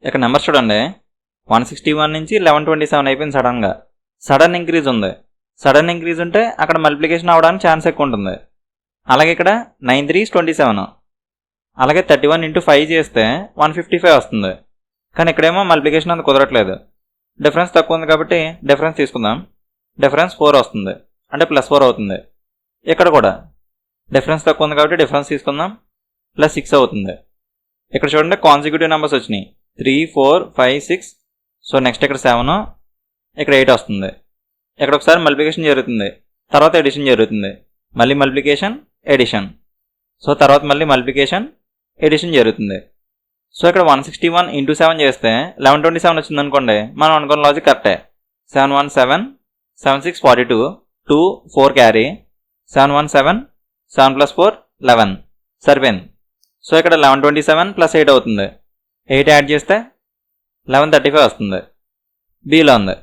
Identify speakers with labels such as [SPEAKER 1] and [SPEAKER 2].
[SPEAKER 1] ఇక్కడ నెంబర్స్ చూడండి, 161 నుంచి 1127 అయిపోయింది. సడన్ ఇంక్రీజ్ ఉంది. సడన్ ఇంక్రీజ్ ఉంటే అక్కడ మల్టిప్లికేషన్ అవ్వడానికి ఛాన్స్ ఎక్కువ ఉంటుంది. అలాగే ఇక్కడ 9 3s 27, అలాగే 31 × 5 చేస్తే 155 వస్తుంది. కానీ ఇక్కడేమో మల్టిప్లికేషన్ అంత కుదరట్లేదు, డిఫరెన్స్ తక్కువ ఉంది కాబట్టి డిఫరెన్స్ తీసుకుందాం. డిఫరెన్స్ 4 వస్తుంది, అంటే +4 అవుతుంది. ఇక్కడ కూడా డిఫరెన్స్ తక్కువ ఉంది కాబట్టి డిఫరెన్స్ తీసుకుందాం, +6 అవుతుంది. ఇక్కడ చూడండి కాన్సిక్యూటివ్ నెంబర్స్ వచ్చినాయి, 3 4 5 6. సో నెక్స్ట్ ఇక్కడ 7, ఇక్కడ 8 వస్తుంది. ఇక్కడ ఒకసారి మల్టిప్లికేషన్ జరుగుతుంది, తర్వాత ఎడిషన్ జరుగుతుంది, మళ్ళీ మల్టిప్లికేషన్ ఎడిషన్, సో తర్వాత మళ్ళీ మల్టిప్లికేషన్ ఎడిషన్ జరుగుతుంది. సో ఇక్కడ 161 × 7 చేస్తే 1127 వచ్చింది అనుకోండి, మనం అనుకున్న లాజిక్ కరెక్టే. 7 1 7 7 6 42, 2 4 క్యారీ, 7 1 7 7 + 4 11 సరిపోయింది. సో ఇక్కడ 1127 + 8 అవుతుంది. 8 యాడ్ చేస్తే 1135 వస్తుంది. బిలో ఉంది.